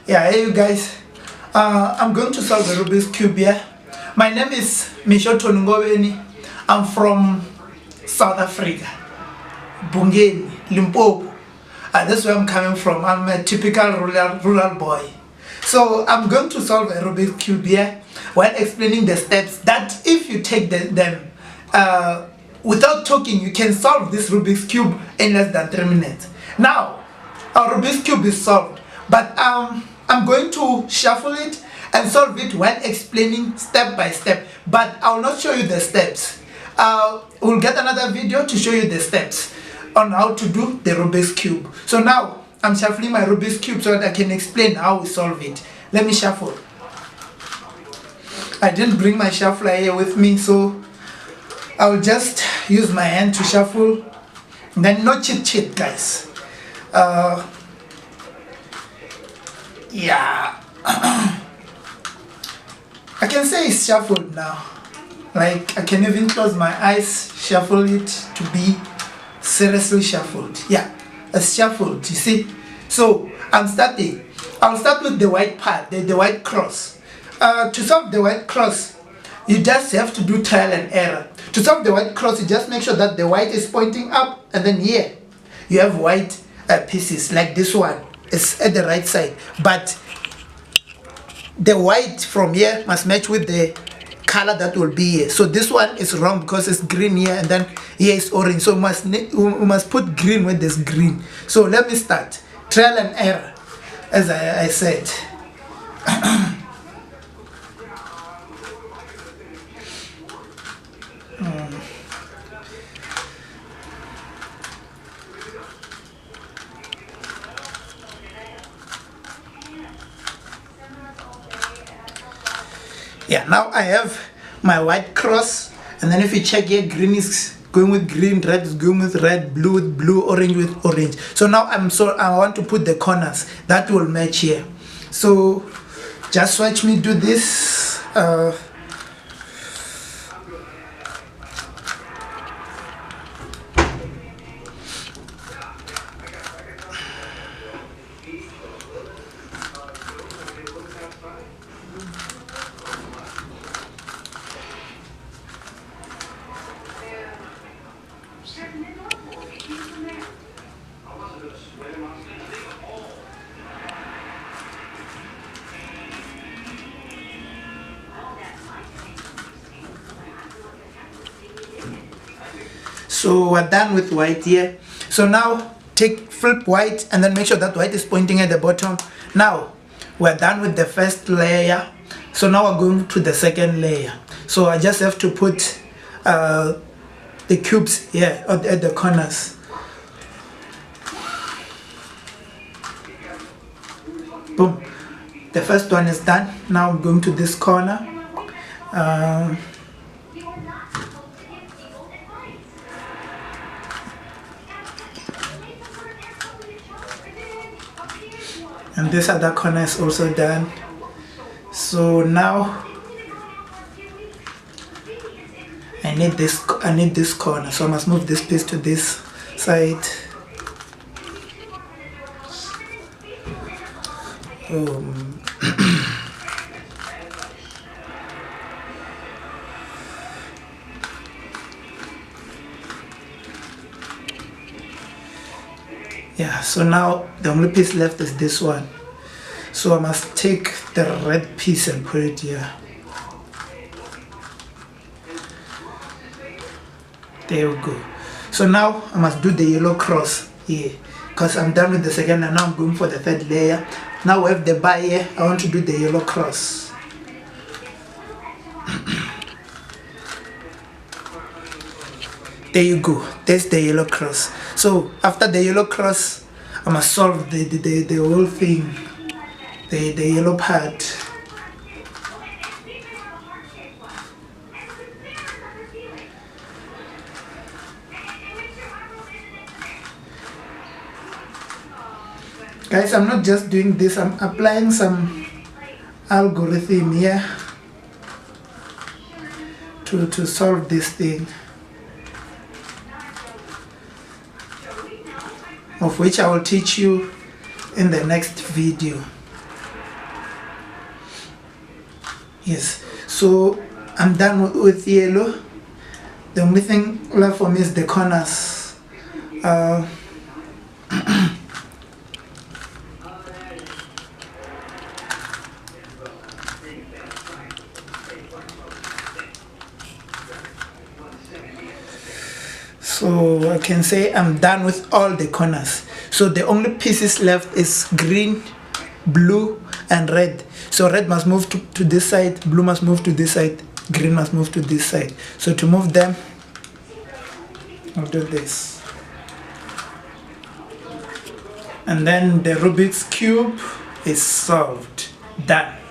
Yeah, hey you guys. I'm going to solve the Rubik's Cube here. My name is Mishoto Ngoweni. I'm from South Africa, Bungeni, Limpopo. That's where I'm coming from. I'm a typical rural boy. So I'm going to solve a Rubik's Cube here while explaining the steps that if you take them without talking, you can solve this Rubik's Cube in less than 3 minutes. Now, our Rubik's Cube is solved, but I'm going to shuffle it and solve it while explaining step by step, but I will not show you the steps. We'll get another video to show you the steps on how to do the Rubik's Cube. So now I'm shuffling my Rubik's Cube so that I can explain how we solve it. Let me shuffle. I didn't bring my shuffler here with me, so I'll just use my hand to shuffle. Then no cheat guys. Yeah. I can say it's shuffled now. Like I can even close my eyes, shuffle it to be seriously shuffled. Yeah, it's shuffled, you see. So I'm starting. I'll start with the white part, the white cross. To solve the white cross, you just have to do trial and error. To solve the white cross, you just make sure that the white is pointing up, and then here you have white pieces like this one. It's at the right side, but the white from here must match with the color that will be here. So this one is wrong because it's green here, and then here is orange. So we must put green where there's green. So let me start. Trial and error, as I said. Yeah, now I have my white cross, and then if you check here, green is going with green, red is going with red, blue with blue, orange with orange. So now I want to put the corners that will match here. So just watch me do this. So we're done with white here. So now flip white and then make sure that white is pointing at the bottom. Now we're done with the first layer. So now we're going to the second layer. So I just have to put the cubes here at the corners. Boom. The first one is done. Now I'm going to this corner. And this other corner is also done. So now I need this corner, so I must move this piece to this side. Yeah, so now the only piece left is this one. So I must take the red piece and put it here. There we go. So now I must do the yellow cross here, because I'm done with the second and now I'm going for the third layer. Now we have the bar here. I want to do the yellow cross. There you go. There's the yellow cross. So after the yellow cross, I must solve the whole thing, the yellow part. Guys, I'm not just doing this, I'm applying some algorithm here to solve this thing, of which I will teach you in the next video. Yes, so I'm done with yellow. The only thing left for me is the corners. uh, so I can say I'm done with all the corners. So the only pieces left is green, blue and red. So red must move to this side, blue must move to this side, green must move to this side. So to move them, I'll do this. And then the Rubik's Cube is solved. Done.